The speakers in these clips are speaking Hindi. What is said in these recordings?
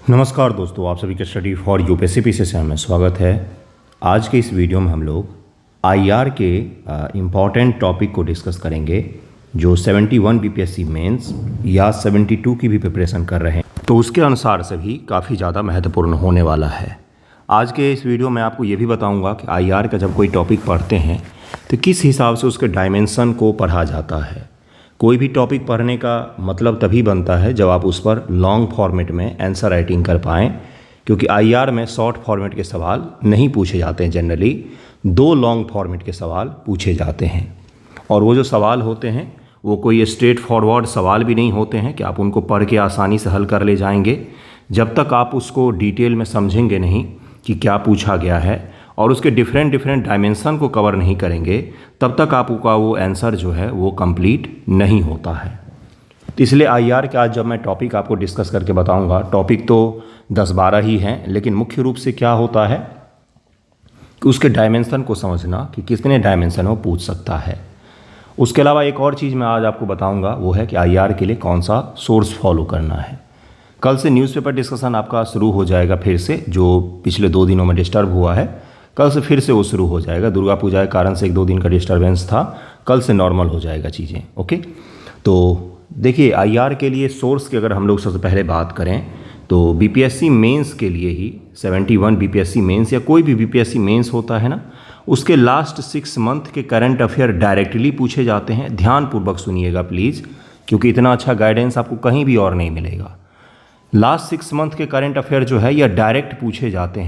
नमस्कार दोस्तों, आप सभी का स्टडी फॉर यूपीएससी पीसी से हमें स्वागत है। आज के इस वीडियो में हम लोग आईआर के इम्पॉर्टेंट टॉपिक को डिस्कस करेंगे जो 71 बीपीएससी मेंस या 72 की भी प्रिपरेशन कर रहे हैं, तो उसके अनुसार से भी काफ़ी ज़्यादा महत्वपूर्ण होने वाला है। आज के इस वीडियो में आपको ये भी बताऊँगा कि आईआर का जब कोई टॉपिक पढ़ते हैं तो किस हिसाब से उसके डायमेंसन को पढ़ा जाता है। कोई भी टॉपिक पढ़ने का मतलब तभी बनता है जब आप उस पर लॉन्ग फॉर्मेट में आंसर राइटिंग कर पाएँ, क्योंकि आईआर में शॉर्ट फॉर्मेट के सवाल नहीं पूछे जाते हैं। जनरली 2 लॉन्ग फॉर्मेट के सवाल पूछे जाते हैं, और वो जो सवाल होते हैं वो कोई स्ट्रेट फॉरवर्ड सवाल भी नहीं होते हैं कि आप उनको पढ़ के आसानी से हल कर ले जाएंगे। जब तक आप उसको डिटेल में समझेंगे नहीं कि क्या पूछा गया है और उसके डिफरेंट डायमेंशन को कवर नहीं करेंगे, तब तक आपका वो आंसर जो है वो कंप्लीट नहीं होता है। तो इसलिए आईआर का आज जब मैं टॉपिक आपको डिस्कस करके बताऊंगा, टॉपिक तो 10-12 ही हैं, लेकिन मुख्य रूप से क्या होता है कि उसके डायमेंशन को समझना कि कितने डायमेंशन वो पूछ सकता है। उसके अलावा एक और चीज़ मैं आज आपको बताऊँगा, वो है कि आईआर के लिए कौन सा सोर्स फॉलो करना है। कल से न्यूज़पेपर डिस्कशन आपका शुरू हो जाएगा फिर से, जो पिछले 2 दिनों में डिस्टर्ब हुआ है, कल से फिर से वो शुरू हो जाएगा। दुर्गा पूजा के कारण से 1-2 दिन का डिस्टर्बेंस था, कल से नॉर्मल हो जाएगा चीज़ें। ओके, तो देखिए आईआर के लिए सोर्स की अगर हम लोग सबसे पहले बात करें तो बीपीएससी मेंस के लिए ही 71 बीपीएससी मेंस या कोई भी बीपीएससी मेंस होता है ना, उसके लास्ट 6 मंथ के करंट अफेयर डायरेक्टली पूछे जाते हैं। ध्यानपूर्वक सुनिएगा प्लीज़, क्योंकि इतना अच्छा गाइडेंस आपको कहीं भी और नहीं मिलेगा। लास्ट 6 मंथ के करंट अफेयर जो है यह डायरेक्ट पूछे जाते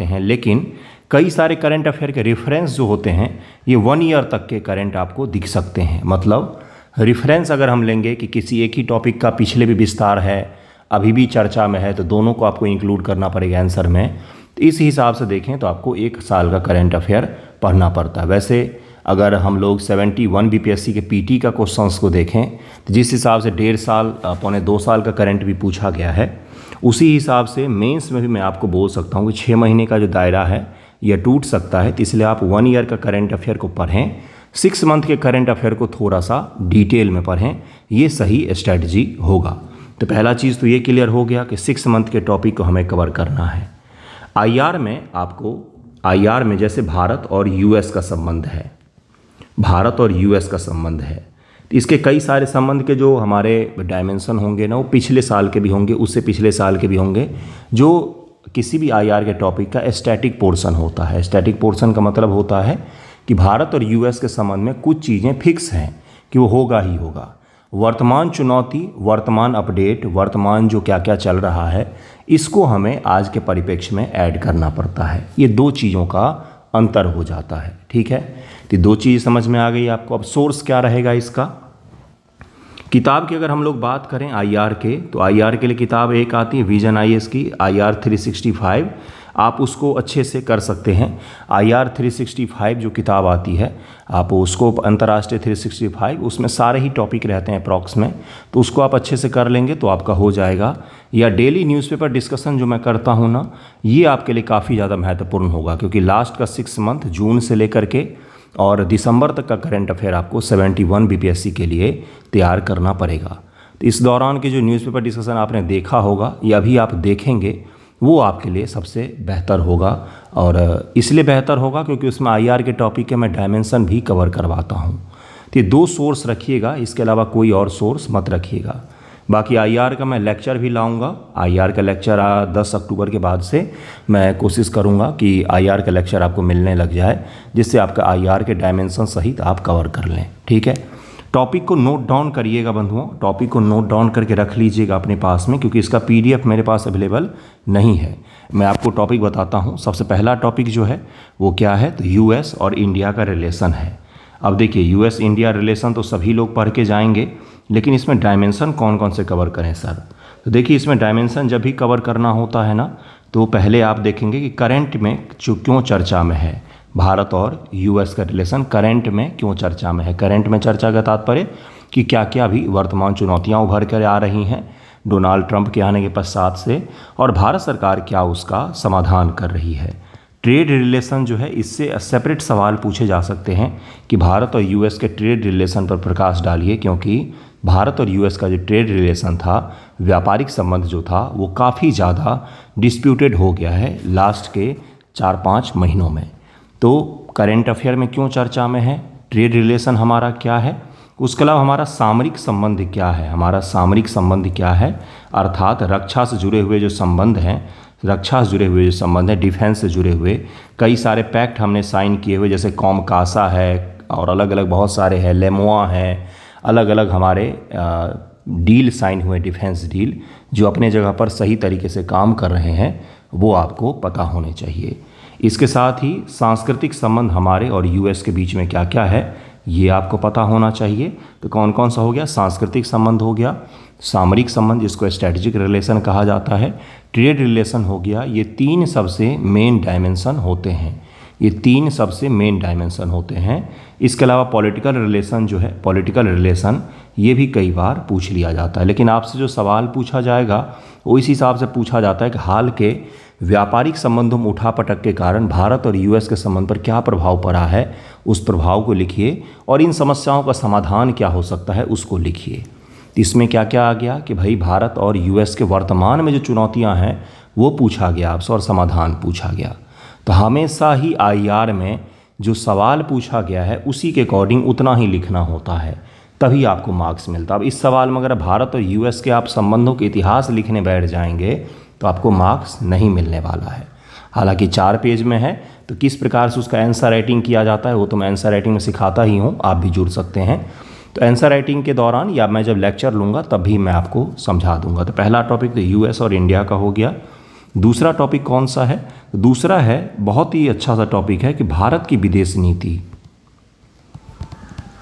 हैं, लेकिन कई सारे करंट अफेयर के रेफरेंस जो होते हैं ये 1 ईयर तक के करंट आपको दिख सकते हैं। मतलब रेफरेंस अगर हम लेंगे कि किसी एक ही टॉपिक का पिछले भी विस्तार है, अभी भी चर्चा में है, तो दोनों को आपको इंक्लूड करना पड़ेगा आंसर में। तो इस हिसाब से देखें तो आपको 1 साल का करंट अफेयर पढ़ना पड़ता है। वैसे अगर हम लोग 71 बीपीएससी के पीटी का क्वेश्चंस को देखें तो जिस हिसाब से 1.5 साल पौने 2 साल का करंट भी पूछा गया है, उसी हिसाब से मेंस में भी मैं आपको बोल सकता हूँ कि 6 महीने का जो दायरा है यह टूट सकता है। तो इसलिए आप 1 ईयर का करंट अफेयर को पढ़ें, 6 मंथ के करंट अफेयर को थोड़ा सा डिटेल में पढ़ें, ये सही स्ट्रैटेजी होगा। तो पहला चीज़ तो ये क्लियर हो गया कि 6 मंथ के टॉपिक को हमें कवर करना है। आईआर में जैसे भारत और यूएस का संबंध है, तो इसके कई सारे संबंध के जो हमारे डायमेंशन होंगे ना, वो पिछले साल के भी होंगे, उससे पिछले साल के भी होंगे। जो किसी भी आईआर के टॉपिक का स्टैटिक पोर्शन होता है, स्टैटिक पोर्शन का मतलब होता है कि भारत और यूएस के संबंध में कुछ चीज़ें फिक्स हैं कि वो होगा ही होगा। वर्तमान चुनौती, वर्तमान अपडेट, वर्तमान जो क्या क्या चल रहा है, इसको हमें आज के परिप्रेक्ष्य में ऐड करना पड़ता है। ये 2 चीज़ों का अंतर हो जाता है। ठीक है, तो 2 चीज़ समझ में आ गई आपको। अब सोर्स क्या रहेगा इसका। किताब की अगर हम लोग बात करें आईआर के, तो आईआर के लिए किताब एक आती है विजन आईएएस की, आईआर 365। आप उसको अच्छे से कर सकते हैं। आईआर 365 जो किताब आती है, आप उसको अंतर्राष्ट्रीय 365, उसमें सारे ही टॉपिक रहते हैं अप्रॉक्स में, तो उसको आप अच्छे से कर लेंगे तो आपका हो जाएगा। या डेली न्यूज़पेपर डिस्कशन जो मैं करता हूँ ना, ये आपके लिए काफ़ी ज़्यादा महत्वपूर्ण होगा, क्योंकि लास्ट का 6 मंथ जून से लेकर के और दिसंबर तक का करंट अफेयर आपको 71 बीपीएससी के लिए तैयार करना पड़ेगा। तो इस दौरान के जो न्यूज़पेपर डिस्कशन आपने देखा होगा या अभी आप देखेंगे, वो आपके लिए सबसे बेहतर होगा। और इसलिए बेहतर होगा क्योंकि उसमें आईआर के टॉपिक के मैं डायमेंशन भी कवर करवाता हूँ। तो ये 2 सोर्स रखिएगा, इसके अलावा कोई और सोर्स मत रखिएगा। बाकी आईआर का मैं लेक्चर भी लाऊंगा। आईआर का लेक्चर 10 अक्टूबर के बाद से मैं कोशिश करूंगा कि आईआर का लेक्चर आपको मिलने लग जाए, जिससे आपका आईआर के डायमेंशन सहित आप कवर कर लें। ठीक है, टॉपिक को नोट डाउन करिएगा बंधुओं, टॉपिक को नोट डाउन करके रख लीजिएगा अपने पास में, क्योंकि इसका पीडीएफ मेरे पास अवेलेबल नहीं है। मैं आपको टॉपिक बताता हूँ। सबसे पहला टॉपिक जो है वो क्या है, तो यूएस और इंडिया का रिलेशन है। अब देखिए, यूएस इंडिया रिलेशन तो सभी लोग पढ़ के जाएंगे, लेकिन इसमें डायमेंशन कौन कौन से कवर करें सर। तो देखिए, इसमें डायमेंशन जब भी कवर करना होता है ना, तो पहले आप देखेंगे कि करंट में क्यों चर्चा में है। भारत और यूएस का रिलेशन करंट में क्यों चर्चा में है। करंट में चर्चा का तात्पर्य कि क्या क्या भी वर्तमान चुनौतियां उभर कर आ रही हैं डोनाल्ड ट्रंप के आने के पश्चात से, और भारत सरकार क्या उसका समाधान कर रही है। ट्रेड रिलेशन जो है, इससे सेपरेट सवाल पूछे जा सकते हैं कि भारत और यूएस के ट्रेड रिलेशन पर प्रकाश डालिए, क्योंकि भारत और यूएस का जो ट्रेड रिलेशन था, व्यापारिक संबंध जो था, वो काफ़ी ज़्यादा डिस्प्यूटेड हो गया है लास्ट के 4-5 महीनों में। तो करेंट अफेयर में क्यों चर्चा में है, ट्रेड रिलेशन हमारा क्या है, उसके अलावा हमारा सामरिक संबंध क्या है, हमारा सामरिक संबंध क्या है, अर्थात रक्षा से जुड़े हुए जो संबंध हैं, रक्षा से जुड़े हुए जो संबंध हैं, डिफेंस से जुड़े हुए कई सारे पैक्ट हमने साइन किए हुए, जैसे कॉमकासा है और अलग अलग बहुत सारे हैं, लेमोआ है, अलग अलग हमारे डील साइन हुए, डिफेंस डील, जो अपने जगह पर सही तरीके से काम कर रहे हैं, वो आपको पता होने चाहिए। इसके साथ ही सांस्कृतिक संबंध हमारे और यूएस के बीच में क्या क्या है, ये आपको पता होना चाहिए। तो कौन कौन सा हो गया, सांस्कृतिक संबंध हो गया, सामरिक संबंध जिसको स्ट्रेटेजिक रिलेशन कहा जाता है, ट्रेड रिलेशन हो गया। ये 3 सबसे मेन डायमेंशन होते हैं, ये 3 सबसे मेन डायमेंशन होते हैं। इसके अलावा पॉलिटिकल रिलेशन जो है, पॉलिटिकल रिलेशन ये भी कई बार पूछ लिया जाता है, लेकिन आपसे जो सवाल पूछा जाएगा वो इस हिसाब से पूछा जाता है कि हाल के व्यापारिक संबंधों में उठापटक के कारण भारत और यूएस के संबंध पर क्या प्रभाव पड़ा है, उस प्रभाव को लिखिए और इन समस्याओं का समाधान क्या हो सकता है उसको लिखिए। इसमें क्या क्या आ गया कि भाई भारत और यूएस के वर्तमान में जो चुनौतियां हैं वो पूछा गया आपसे और समाधान पूछा गया। तो हमेशा ही आईआर में जो सवाल पूछा गया है उसी के अकॉर्डिंग उतना ही लिखना होता है, तभी आपको मार्क्स मिलता है। अब इस सवाल में अगर भारत और यूएस के आप संबंधों के इतिहास लिखने बैठ जाएंगे तो आपको मार्क्स नहीं मिलने वाला है। हालांकि 4 पेज में है, तो किस प्रकार से उसका आंसर राइटिंग किया जाता है वो तो मैं आंसर राइटिंग में सिखाता ही हूँ, आप भी जुड़ सकते हैं। तो आंसर राइटिंग के दौरान या मैं जब लेक्चर लूँगा तब भी मैं आपको समझा दूंगा। तो पहला टॉपिक तो यूएस और इंडिया का हो गया। दूसरा टॉपिक कौन सा है, दूसरा है बहुत ही अच्छा सा टॉपिक है कि भारत की विदेश नीति,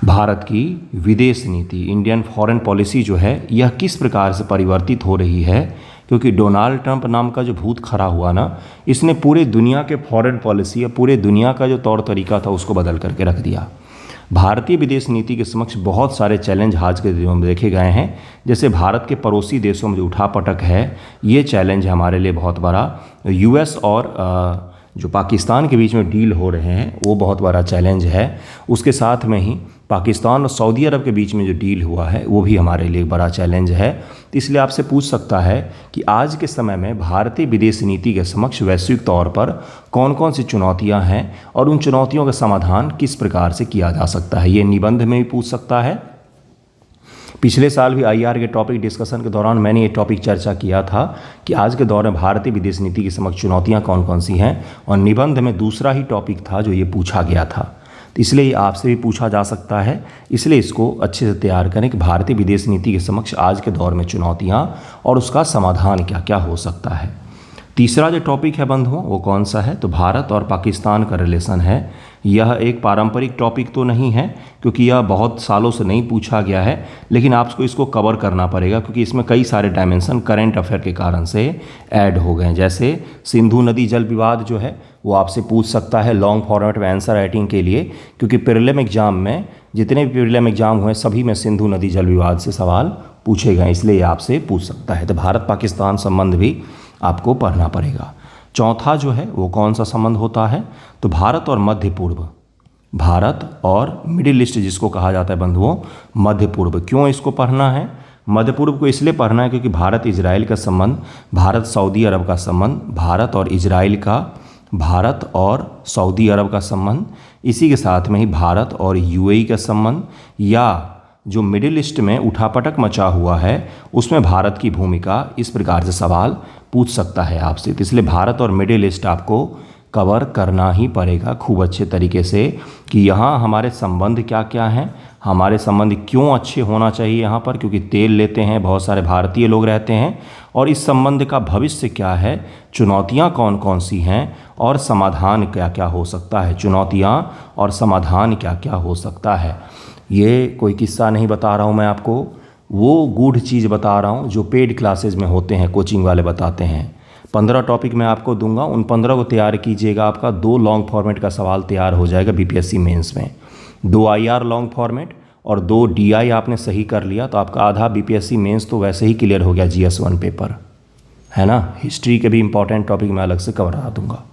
भारत की विदेश नीति, इंडियन फॉरेन पॉलिसी जो है यह किस प्रकार से परिवर्तित हो रही है, क्योंकि डोनाल्ड ट्रंप नाम का जो भूत खड़ा हुआ ना, इसने पूरे दुनिया के फॉरेन पॉलिसी या पूरे दुनिया का जो तौर तरीका था उसको बदल करके रख दिया। भारतीय विदेश नीति के समक्ष बहुत सारे चैलेंज आज के दिनों में देखे गए हैं। जैसे भारत के पड़ोसी देशों में जो उठापटक है, ये चैलेंज हमारे लिए बहुत बड़ा। यूएस और जो पाकिस्तान के बीच में डील हो रहे हैं वो बहुत बड़ा चैलेंज है। उसके साथ में ही पाकिस्तान और सऊदी अरब के बीच में जो डील हुआ है वो भी हमारे लिए एक बड़ा चैलेंज है। तो इसलिए आपसे पूछ सकता है कि आज के समय में भारतीय विदेश नीति के समक्ष वैश्विक तौर पर कौन कौन सी चुनौतियां हैं और उन चुनौतियों का समाधान किस प्रकार से किया जा सकता है, ये निबंध में भी पूछ सकता है। पिछले साल भी आईआर के टॉपिक डिस्कशन के दौरान मैंने ये टॉपिक चर्चा किया था कि आज के दौर में भारतीय विदेश नीति के समक्ष चुनौतियां कौन कौन सी हैं, और निबंध में दूसरा ही टॉपिक था जो ये पूछा गया था। तो इसलिए ये आपसे भी पूछा जा सकता है, इसलिए इसको अच्छे से तैयार करें कि भारतीय विदेश नीति के समक्ष आज के दौर में चुनौतियां और उसका समाधान क्या क्या हो सकता है। तीसरा जो टॉपिक है बंधुओं वो कौन सा है, तो भारत और पाकिस्तान का रिलेशन है। यह एक पारंपरिक टॉपिक तो नहीं है क्योंकि यह बहुत सालों से नहीं पूछा गया है, लेकिन आपको इसको कवर करना पड़ेगा क्योंकि इसमें कई सारे डायमेंशन करंट अफेयर के कारण से ऐड हो गए हैं। जैसे सिंधु नदी जल विवाद जो है वो आपसे पूछ सकता है लॉन्ग फॉर्मेट में आंसर राइटिंग के लिए, क्योंकि प्रीलिम एग्जाम में जितने भी प्रीलिम एग्जाम हुए सभी में सिंधु नदी जल विवाद से सवाल पूछे गए, इसलिए ये आपसे पूछ सकता है। तो भारत पाकिस्तान संबंध भी आपको पढ़ना पड़ेगा। चौथा जो है वो कौन सा संबंध होता है, तो भारत और मध्य पूर्व, भारत और मिडिल ईस्ट जिसको कहा जाता है बंधुओं, मध्य पूर्व। क्यों इसको पढ़ना है, मध्य पूर्व को इसलिए पढ़ना है क्योंकि भारत इजराइल का संबंध, भारत सऊदी अरब का संबंध, भारत और इजराइल का, भारत और सऊदी अरब का संबंध, इसी के साथ में ही भारत और यूएई का संबंध, या जो मिडिल ईस्ट में उठापटक मचा हुआ है उसमें भारत की भूमिका, इस प्रकार से सवाल पूछ सकता है आपसे। तो इसलिए भारत और मिडिल ईस्ट आपको कवर करना ही पड़ेगा खूब अच्छे तरीके से कि यहाँ हमारे संबंध क्या क्या हैं, हमारे संबंध क्यों अच्छे होना चाहिए यहाँ पर, क्योंकि तेल लेते हैं बहुत सारे भारतीय लोग रहते हैं, और इस संबंध का भविष्य क्या है, चुनौतियाँ कौन कौन सी हैं और समाधान क्या क्या हो सकता है, चुनौतियाँ और समाधान क्या क्या हो सकता है। ये कोई किस्सा नहीं बता रहा हूँ मैं आपको, वो गूढ़ चीज़ बता रहा हूँ जो पेड क्लासेज में होते हैं, कोचिंग वाले बताते हैं। 15 टॉपिक मैं आपको दूंगा, उन 15 को तैयार कीजिएगा, आपका 2 लॉन्ग फॉर्मेट का सवाल तैयार हो जाएगा बीपीएससी मेंस में। 2 आईआर लॉन्ग फॉर्मेट और 2 डीआई आपने सही कर लिया तो आपका आधा बीपीएससी मेंस तो वैसे ही क्लियर हो गया, जीएस 1 पेपर है ना। हिस्ट्री के भी इंपॉर्टेंट टॉपिक मैं अलग से कवर करा दूंगा।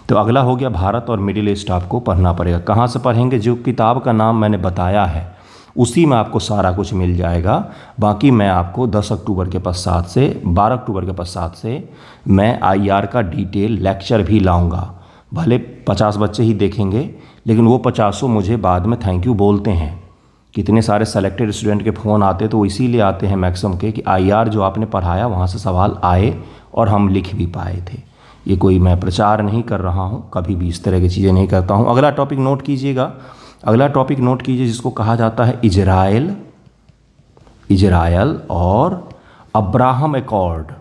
तो अगला हो गया भारत और मिडिल ईस्ट, आपको पढ़ना पड़ेगा। कहाँ से पढ़ेंगे, जो किताब का नाम मैंने बताया है उसी में आपको सारा कुछ मिल जाएगा। बाकी मैं आपको 10 अक्टूबर के पश्चात से 12 अक्टूबर के पश्चात से मैं आईआर का डिटेल लेक्चर भी लाऊंगा। भले 50 बच्चे ही देखेंगे, लेकिन वो 50 मुझे बाद में थैंक यू बोलते हैं। कितने सारे सेलेक्टेड स्टूडेंट के फ़ोन आते तो वो इसीलिए आते हैं मैक्सिमम के कि आईआर जो आपने पढ़ाया वहाँ से सवाल आए और हम लिख भी पाए थे। ये कोई मैं प्रचार नहीं कर रहा हूँ, कभी भी इस तरह की चीज़ें नहीं करता हूँ। अगला टॉपिक नोट कीजिएगा, अगला टॉपिक नोट कीजिए जिसको कहा जाता है इजराइल और अब्राहम एकॉर्ड।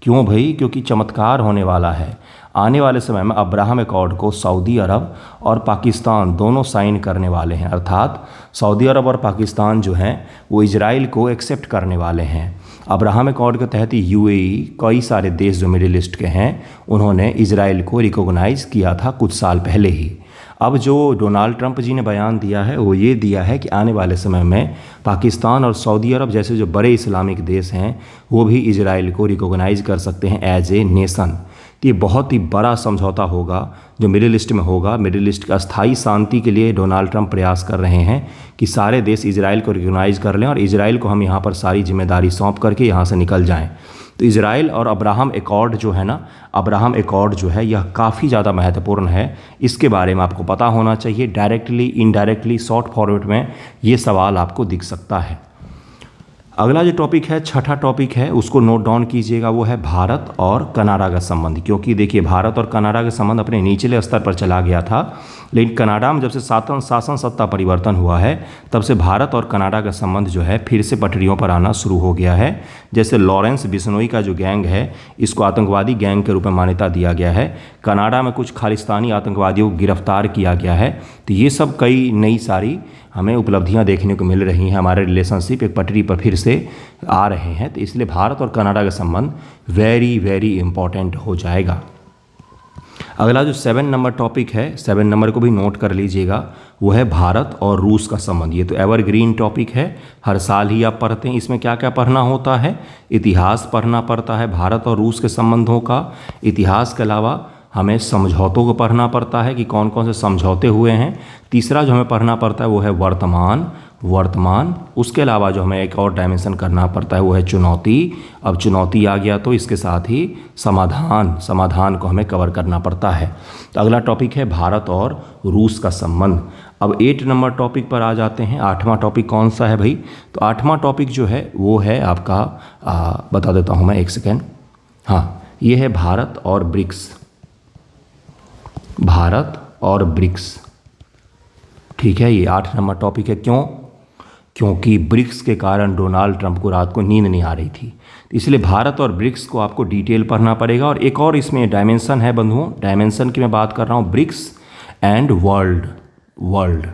क्यों भाई? क्योंकि चमत्कार होने वाला है। आने वाले समय में अब्राहम एकॉर्ड को सऊदी अरब और पाकिस्तान दोनों साइन करने वाले हैं, अर्थात सऊदी अरब और पाकिस्तान जो हैं वो इजराइल को एक्सेप्ट करने वाले हैं। अब्राहम एकॉर्ड के तहत यूएई, कई सारे देश जो मिडिल ईस्ट के हैं, उन्होंने इजराइल को रिकॉग्नाइज़ किया था कुछ साल पहले ही। अब जो डोनाल्ड ट्रंप जी ने बयान दिया है वो ये दिया है कि आने वाले समय में पाकिस्तान और सऊदी अरब जैसे जो बड़े इस्लामिक देश हैं वो भी इजराइल को रिकॉग्नाइज़ कर सकते हैं एज ए नेशन। तो ये बहुत ही बड़ा समझौता होगा जो मिडिल ईस्ट में होगा। मिडिल ईस्ट का अस्थायी शांति के लिए डोनाल्ड ट्रंप प्रयास कर रहे हैं कि सारे देश इजराइल को रिकॉग्नाइज़ कर लें और इजराइल को हम यहाँ पर सारी जिम्मेदारी सौंप करके यहाँ से निकल जाएं। तो इजराइल और अब्राहम एकॉर्ड जो है ना, अब्राहम एकॉर्ड जो है यह काफ़ी ज़्यादा महत्वपूर्ण है। इसके बारे में आपको पता होना चाहिए। डायरेक्टली, इनडायरेक्टली, शॉर्ट फॉर्मेट में ये सवाल आपको दिख सकता है। अगला जो टॉपिक है, छठा टॉपिक है, उसको नोट डाउन कीजिएगा, वो है भारत और कनाडा का संबंध। क्योंकि देखिए भारत और कनाडा का संबंध अपने निचले स्तर पर चला गया था, लेकिन कनाडा में जब से शासन सत्ता परिवर्तन हुआ है तब से भारत और कनाडा का संबंध जो है फिर से पटरियों पर आना शुरू हो गया है। जैसे लॉरेंस बिश्नोई का जो गैंग है इसको आतंकवादी गैंग के रूप में मान्यता दिया गया है। कनाडा में कुछ खालिस्तानी आतंकवादियों को गिरफ्तार किया गया है। तो ये सब कई नई सारी हमें उपलब्धियां देखने को मिल रही हैं। हमारे रिलेशनशिप एक पटरी पर फिर से आ रहे हैं। तो इसलिए भारत और कनाडा का संबंध वेरी वेरी इम्पॉर्टेंट हो जाएगा। अगला जो 7 नंबर टॉपिक है, 7 नंबर को भी नोट कर लीजिएगा, वो है भारत और रूस का संबंध। ये तो एवरग्रीन टॉपिक है, हर साल ही आप पढ़ते हैं। इसमें क्या क्या पढ़ना होता है? इतिहास पढ़ना पड़ता है भारत और रूस के संबंधों का। इतिहास के अलावा हमें समझौतों को पढ़ना पड़ता है कि कौन कौन से समझौते हुए हैं। तीसरा जो हमें पढ़ना पड़ता है वो है वर्तमान। उसके अलावा जो हमें एक और डायमेंशन करना पड़ता है वो है चुनौती। अब चुनौती आ गया तो इसके साथ ही समाधान को हमें कवर करना पड़ता है। तो अगला टॉपिक है भारत और रूस का संबंध। अब 8 नंबर टॉपिक पर आ जाते हैं। 8वां टॉपिक कौन सा है भाई? तो 8वां टॉपिक जो है वो है आपका बता देता हूँ मैं, एक सेकेंड। हाँ, ये है भारत और ब्रिक्स। ठीक है, ये 8 नंबर टॉपिक है। क्यों? क्योंकि ब्रिक्स के कारण डोनाल्ड ट्रंप को रात को नींद नहीं आ रही थी, इसलिए भारत और ब्रिक्स को आपको डिटेल पढ़ना पड़ेगा। और एक और इसमें डायमेंशन है बंधुओं, डायमेंशन की मैं बात कर रहा हूँ, ब्रिक्स एंड वर्ल्ड,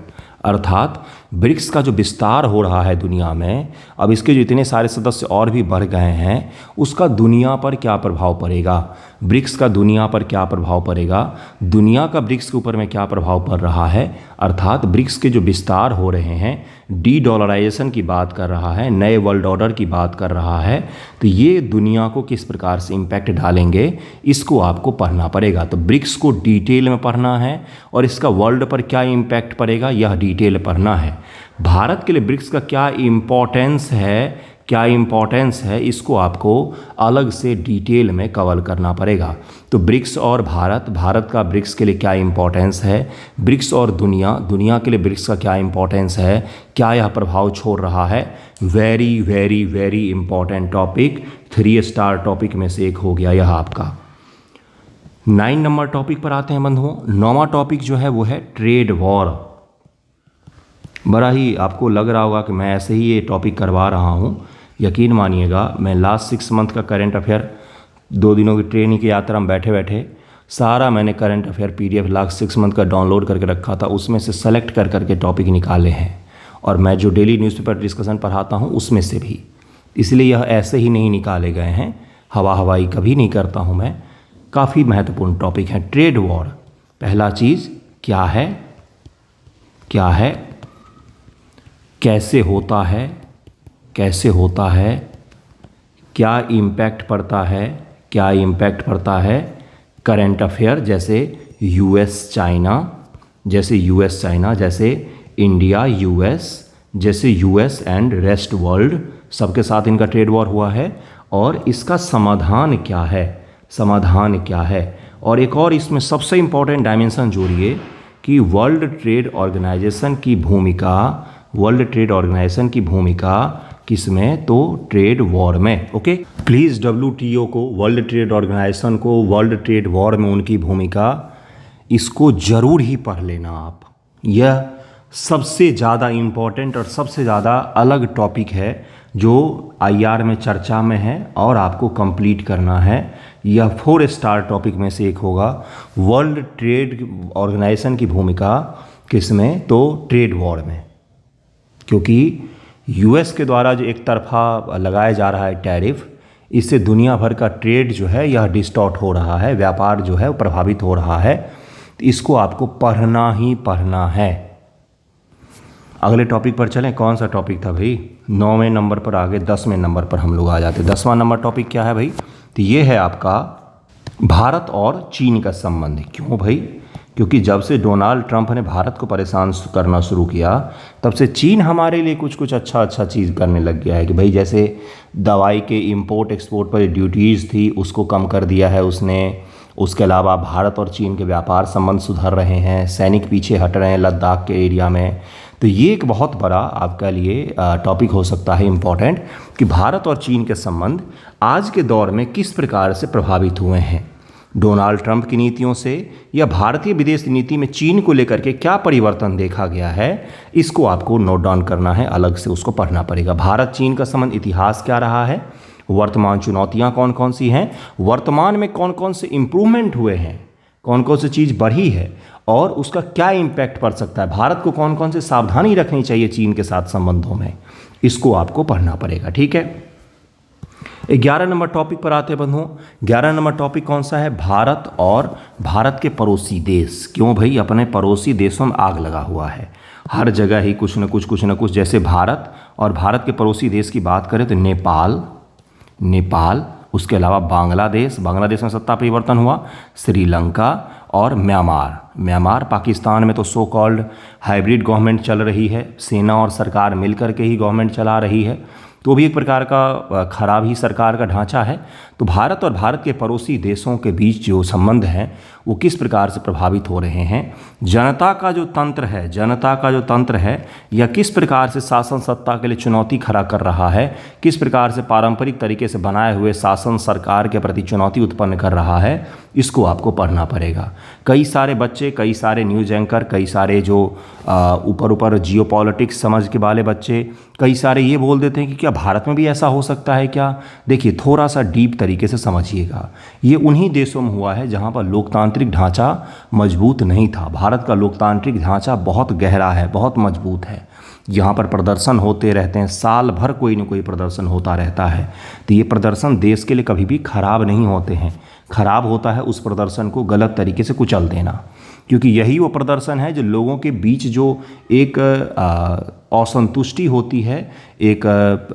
अर्थात ब्रिक्स का जो विस्तार हो रहा है दुनिया में, अब इसके जो इतने सारे सदस्य और भी बढ़ गए हैं, उसका दुनिया पर क्या प्रभाव पड़ेगा? ब्रिक्स का दुनिया पर क्या प्रभाव पड़ेगा? दुनिया का ब्रिक्स के ऊपर में क्या प्रभाव पड़ रहा है? अर्थात ब्रिक्स के जो विस्तार हो रहे हैं, डी-डॉलराइजेशन की बात कर रहा है, नए वर्ल्ड ऑर्डर की बात कर रहा है, तो ये दुनिया को किस प्रकार से इम्पैक्ट डालेंगे, इसको आपको पढ़ना पड़ेगा। तो ब्रिक्स को डिटेल में पढ़ना है और इसका वर्ल्ड पर क्या इम्पैक्ट पड़ेगा यह डिटेल पढ़ना है। भारत के लिए ब्रिक्स का क्या इम्पोर्टेंस है, इसको आपको अलग से डिटेल में कवर करना पड़ेगा। तो ब्रिक्स और भारत का ब्रिक्स के लिए क्या इम्पोर्टेंस है, ब्रिक्स और दुनिया के लिए ब्रिक्स का क्या इम्पोर्टेंस है, क्या यह प्रभाव छोड़ रहा है, very very very important topic, 3 star topic में से एक हो गया यह आपका। 9 नंबर टॉपिक पर आते हैं बंधुओं। 9वां टॉपिक जो है वो है ट्रेड वॉर। बड़ा ही आपको लग रहा होगा कि मैं ऐसे ही ये टॉपिक करवा रहा हूँ, यकीन मानिएगा मैं लास्ट 6 मंथ का करंट अफेयर, 2 दिनों की ट्रेनिंग की यात्रा में बैठे बैठे सारा मैंने current affair PDF last 6 month का डाउनलोड करके रखा था, उसमें से सेलेक्ट कर करके टॉपिक निकाले हैं। और मैं जो डेली न्यूज़पेपर डिस्कशन पढ़ाता हूँ उसमें से भी, इसलिए यह ऐसे ही नहीं निकाले गए हैं, हवाई कभी नहीं करता हूँ मैं। काफ़ी महत्वपूर्ण टॉपिक है ट्रेड वॉर। पहला चीज़ क्या है, कैसे होता है, क्या इम्पैक्ट पड़ता है, करंट अफेयर जैसे यूएस चाइना, जैसे इंडिया US, जैसे यूएस एंड रेस्ट वर्ल्ड, सबके साथ इनका ट्रेड वॉर हुआ है। और इसका समाधान क्या है, समाधान क्या है। और एक और इसमें सबसे इम्पॉर्टेंट डायमेंशन जोड़िए कि वर्ल्ड ट्रेड ऑर्गेनाइजेशन की भूमिका, वर्ल्ड ट्रेड ऑर्गेनाइजेशन की भूमिका किसमें, तो ट्रेड वॉर में। ओके, प्लीज़ WTO को, वर्ल्ड ट्रेड ऑर्गेनाइजेशन को, वर्ल्ड ट्रेड वॉर में उनकी भूमिका, इसको ज़रूर ही पढ़ लेना आप। यह सबसे ज़्यादा इम्पॉर्टेंट और सबसे ज़्यादा अलग टॉपिक है जो IR में चर्चा में है और आपको कंप्लीट करना है। यह 4 स्टार टॉपिक में से एक होगा, वर्ल्ड ट्रेड ऑर्गेनाइजेशन की भूमिका किसमें, तो ट्रेड वॉर में। क्योंकि US के द्वारा जो एक तरफा लगाया जा रहा है टैरिफ, इससे दुनिया भर का ट्रेड जो है यह डिस्टॉर्ट हो रहा है, व्यापार जो है वो प्रभावित हो रहा है। तो इसको आपको पढ़ना ही पढ़ना है। अगले टॉपिक पर चलें। कौन सा टॉपिक था भाई, 9वें नंबर पर आगे 10वें नंबर पर हम लोग आ जाते। 10वां नंबर टॉपिक क्या है भाई, तो ये है आपका भारत और चीन का संबंध। क्यों भाई, क्योंकि जब से डोनाल्ड ट्रंप ने भारत को परेशान करना शुरू किया, तब से चीन हमारे लिए कुछ कुछ अच्छा चीज़ करने लग गया है। कि भाई जैसे दवाई के इंपोर्ट एक्सपोर्ट पर ड्यूटीज़ थी उसको कम कर दिया है उसने। उसके अलावा भारत और चीन के व्यापार संबंध सुधर रहे हैं, सैनिक पीछे हट रहे हैं लद्दाख के एरिया में। तो ये एक बहुत बड़ा आपके लिए टॉपिक हो सकता है इम्पॉर्टेंट, कि भारत और चीन के संबंध आज के दौर में किस प्रकार से प्रभावित हुए हैं डोनाल्ड ट्रंप की नीतियों से, या भारतीय विदेश नीति में चीन को लेकर के क्या परिवर्तन देखा गया है। इसको आपको नोट डाउन करना है, अलग से उसको पढ़ना पड़ेगा। भारत चीन का संबंध इतिहास क्या रहा है, वर्तमान चुनौतियां कौन कौन सी हैं, वर्तमान में कौन कौन से इम्प्रूवमेंट हुए हैं, कौन कौन सी चीज़ बढ़ी है और उसका क्या इम्पैक्ट पड़ सकता है, भारत को कौन कौन से सावधानी रखनी चाहिए चीन के साथ संबंधों में, इसको आपको पढ़ना पड़ेगा। ठीक है, 11 नंबर टॉपिक पर आते हैं बंधुओं। 11 नंबर टॉपिक कौन सा है, भारत और भारत के पड़ोसी देश। क्यों भाई, अपने पड़ोसी देशों में आग लगा हुआ है, हर जगह ही कुछ न कुछ। जैसे भारत और भारत के पड़ोसी देश की बात करें तो नेपाल, उसके अलावा बांग्लादेश में सत्ता परिवर्तन हुआ, श्रीलंका और म्यांमार। पाकिस्तान में तो सो कॉल्ड हाइब्रिड गवर्नमेंट चल रही है, सेना और सरकार मिलकर के ही गवर्नमेंट चला रही है, तो भी एक प्रकार का खराब ही सरकार का ढांचा है। तो भारत और भारत के पड़ोसी देशों के बीच जो संबंध हैं वो किस प्रकार से प्रभावित हो रहे हैं, जनता का जो तंत्र है या किस प्रकार से शासन सत्ता के लिए चुनौती खड़ा कर रहा है, किस प्रकार से पारंपरिक तरीके से बनाए हुए शासन सरकार के प्रति चुनौती उत्पन्न कर रहा है, इसको आपको पढ़ना पड़ेगा। कई सारे बच्चे, कई सारे न्यूज़ एंकर, कई सारे जो ऊपर जियो पॉलिटिक्स समझ के वाले बच्चे, कई सारे ये बोल देते हैं कि क्या भारत में भी ऐसा हो सकता है क्या। देखिए, थोड़ा सा डीप तरीके से समझिएगा। ये उन्हीं देशों में हुआ है जहाँ पर लोकतांत्रिक ढांचा मजबूत नहीं था। भारत का लोकतांत्रिक ढांचा बहुत गहरा है, बहुत मजबूत है। यहाँ पर प्रदर्शन होते रहते हैं, साल भर कोई न कोई प्रदर्शन होता रहता है। तो ये प्रदर्शन देश के लिए कभी भी खराब नहीं होते हैं। खराब होता है उस प्रदर्शन को गलत तरीके से कुचल देना, क्योंकि यही वो प्रदर्शन है जो लोगों के बीच जो एक असंतुष्टि होती है, एक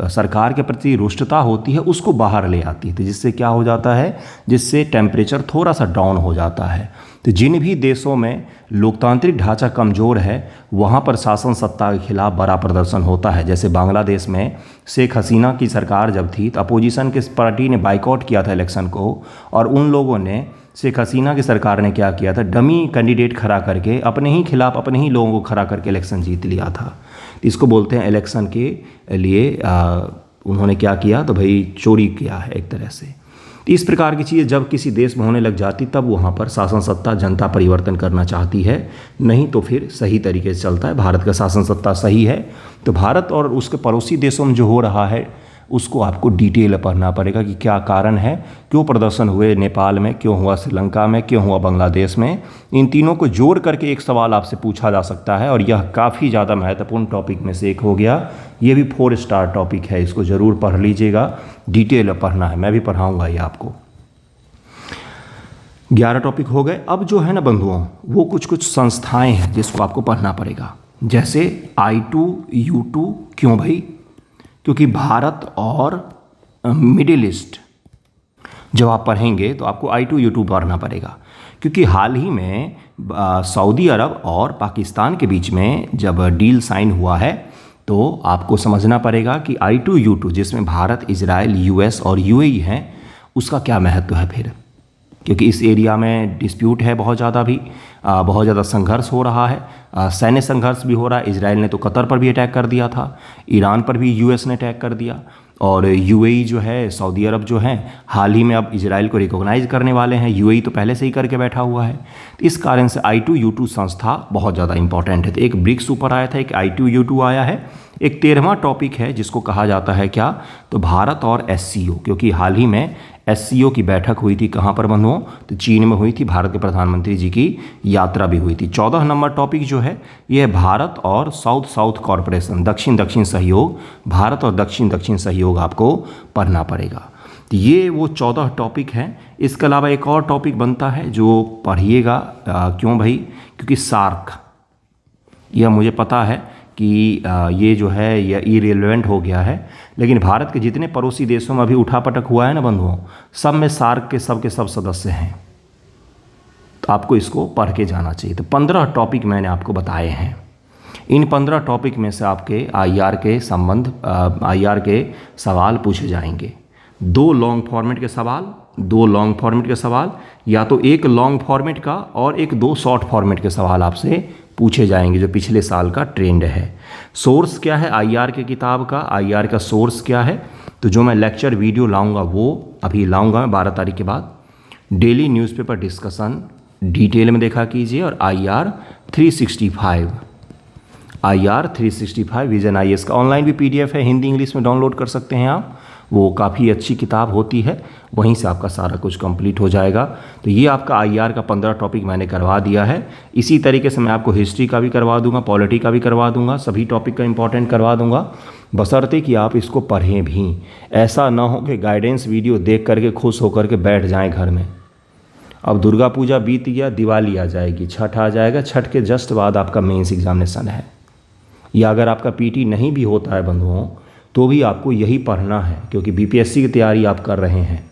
सरकार के प्रति रुष्टता होती है, उसको बाहर ले आती है। तो जिससे क्या हो जाता है, जिससे टेम्परेचर थोड़ा सा डाउन हो जाता है। तो जिन भी देशों में लोकतांत्रिक ढांचा कमज़ोर है वहाँ पर शासन सत्ता के खिलाफ बड़ा प्रदर्शन होता है। जैसे बांग्लादेश में शेख हसीना की सरकार जब थी तो अपोजिशन के पार्टी ने बाइकआउट किया था इलेक्शन को, और उन लोगों ने, शेख हसीना की सरकार ने क्या किया था, डमी कैंडिडेट खड़ा करके अपने ही खिलाफ अपने ही लोगों को खड़ा करके इलेक्शन जीत लिया था। इसको बोलते हैं इलेक्शन के लिए उन्होंने क्या किया, तो भाई चोरी किया है एक तरह से। इस प्रकार की चीज़ जब किसी देश में होने लग जाती तब वहाँ पर शासन सत्ता जनता परिवर्तन करना चाहती है, नहीं तो फिर सही तरीके से चलता है। भारत का शासन सत्ता सही है तो भारत और उसके पड़ोसी देशों में जो हो रहा है उसको आपको डिटेल पढ़ना पड़ेगा कि क्या कारण है, क्यों प्रदर्शन हुए नेपाल में, क्यों हुआ श्रीलंका में, क्यों हुआ बांग्लादेश में। इन तीनों को जोड़ करके एक सवाल आपसे पूछा जा सकता है और यह काफ़ी ज़्यादा महत्वपूर्ण टॉपिक में से एक हो गया। ये भी 4 स्टार टॉपिक है, इसको ज़रूर पढ़ लीजिएगा, डिटेल पढ़ना है, मैं भी पढ़ाऊँगा ये आपको। 11 टॉपिक हो गए। अब जो है ना बंधुओं, वो कुछ संस्थाएँ हैं जिसको आपको पढ़ना पड़ेगा, जैसे I2 U2। क्यों भाई, क्योंकि भारत और मिडिल ईस्ट जब आप पढ़ेंगे तो आपको I2 U2 पढ़ना पड़ेगा, क्योंकि हाल ही में सऊदी अरब और पाकिस्तान के बीच में जब डील साइन हुआ है तो आपको समझना पड़ेगा कि I2U2 जिसमें भारत, इजराइल, US और UAE हैं, उसका क्या महत्व है फिर, क्योंकि इस एरिया में डिस्प्यूट है बहुत ज़्यादा भी, बहुत ज़्यादा संघर्ष हो रहा है, सैन्य संघर्ष भी हो रहा है। इजराइल ने तो कतर पर भी अटैक कर दिया था, ईरान पर भी US ने अटैक कर दिया, और UAE जो है, सऊदी अरब जो है, हाल ही में अब इजराइल को रिकॉग्नाइज करने वाले हैं। UAE तो पहले से ही करके बैठा हुआ है। तो इस कारण से I2U2 संस्था बहुत ज़्यादा इंपॉर्टेंट है। तो एक ब्रिक्स ऊपर आया था, एक I2U2 आया है। एक 13वां टॉपिक है जिसको कहा जाता है क्या, तो भारत और SCO, क्योंकि हाल ही में SCO की बैठक हुई थी। कहाँ पर बंधुओं, तो चीन में हुई थी। भारत के प्रधानमंत्री जी की यात्रा भी हुई थी। 14 नंबर टॉपिक जो है यह है भारत और साउथ साउथ कॉरपोरेशन, दक्षिण दक्षिण सहयोग। भारत और दक्षिण दक्षिण सहयोग आपको पढ़ना पड़ेगा। तो ये वो 14 टॉपिक हैं। इसके अलावा एक और टॉपिक बनता है जो पढ़िएगा। क्यों भाई, क्योंकि सार्क, यह मुझे पता है कि ये जो है यह इरेलेवेंट हो गया है, लेकिन भारत के जितने पड़ोसी देशों में अभी उठापटक हुआ है ना बंधुओं, सब में सार्क के सब सदस्य हैं। तो आपको इसको पढ़ के जाना चाहिए। तो 15 टॉपिक मैंने आपको बताए हैं। इन 15 टॉपिक में से आपके IR के संबंध, IR के सवाल पूछे जाएंगे। 2 लॉन्ग फॉर्मेट के सवाल, 2 लॉन्ग फॉर्मेट के सवाल, या तो एक लॉन्ग फॉर्मेट का और एक 2 शॉर्ट फॉर्मेट के सवाल आपसे पूछे जाएंगे, जो पिछले साल का ट्रेंड है। सोर्स क्या है IR के किताब का, IR का सोर्स क्या है, तो जो मैं लेक्चर वीडियो लाऊंगा वो अभी लाऊंगा मैं 12 तारीख के बाद। डेली न्यूज़पेपर डिस्कशन डिटेल में देखा कीजिए, और IR 365 विजन IAS का ऑनलाइन भी PDF है, हिंदी इंग्लिश में डाउनलोड कर सकते हैं आप। वो काफ़ी अच्छी किताब होती है, वहीं से आपका सारा कुछ कंप्लीट हो जाएगा। तो ये आपका IR का 15 टॉपिक मैंने करवा दिया है। इसी तरीके से मैं आपको हिस्ट्री का भी करवा दूंगा, पॉलिटी का भी करवा दूंगा, सभी टॉपिक का इंपॉर्टेंट करवा दूंगा, बशर्ते कि आप इसको पढ़ें भी। ऐसा ना हो कि गाइडेंस वीडियो देख करके खुश होकर के बैठ जाएँ घर में। अब दुर्गा पूजा बीत गया, दिवाली आ जाएगी, छठ आ जाएगा, छठ के जस्ट बाद आपका मेंस एग्जामिनेशन है, या अगर आपका PT नहीं भी होता है बंधुओं, तो भी आपको यही पढ़ना है, क्योंकि BPSC की तैयारी आप कर रहे हैं।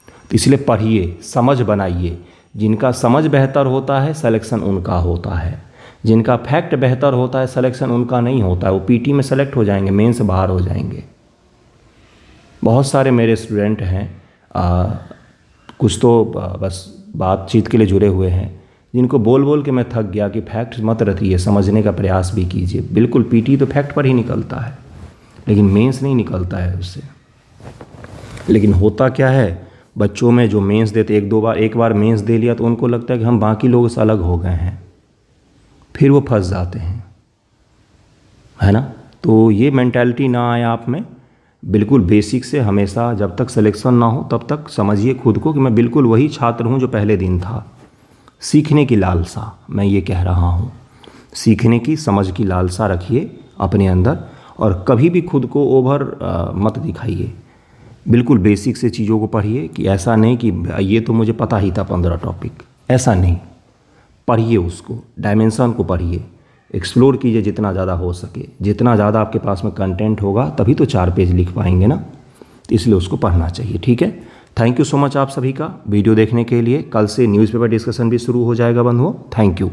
तो इसलिए पढ़िए, समझ बनाइए। जिनका समझ बेहतर होता है सिलेक्शन उनका होता है, जिनका फैक्ट बेहतर होता है सिलेक्शन उनका नहीं होता है। वो PT में सेलेक्ट हो जाएंगे, मेन से बाहर हो जाएंगे। बहुत सारे मेरे स्टूडेंट हैं, कुछ तो बस बातचीत के लिए जुड़े हुए हैं, जिनको बोल बोल के मैं थक गया कि फैक्ट मत रखिए, समझने का प्रयास भी कीजिए। बिल्कुल, PT तो फैक्ट पर ही निकलता है, लेकिन मेंस नहीं निकलता है उससे। लेकिन होता क्या है, बच्चों में जो मेंस देते, एक बार मेंस दे लिया तो उनको लगता है कि हम बाकी लोगों से अलग हो गए हैं, फिर वो फंस जाते हैं, है ना। तो ये मेंटालिटी ना आए आप में। बिल्कुल बेसिक से हमेशा, जब तक सिलेक्शन ना हो तब तक समझिए खुद को कि मैं बिल्कुल वही छात्र हूँ जो पहले दिन था। सीखने की लालसा, मैं ये कह रहा हूँ, सीखने की, समझ की लालसा रखिए अपने अंदर, और कभी भी खुद को ओवर मत दिखाइए। बिल्कुल बेसिक से चीज़ों को पढ़िए, कि ऐसा नहीं कि ये तो मुझे पता ही था 15 टॉपिक, ऐसा नहीं। पढ़िए उसको, डायमेंशन को पढ़िए, एक्सप्लोर कीजिए जितना ज़्यादा हो सके। जितना ज़्यादा आपके पास में कंटेंट होगा तभी तो 4 पेज लिख पाएंगे ना, तो इसलिए उसको पढ़ना चाहिए। ठीक है, थैंक यू सो मच आप सभी का वीडियो देखने के लिए। कल से न्यूज़पेपर डिस्कशन भी शुरू हो जाएगा बंधुओं। Thank you.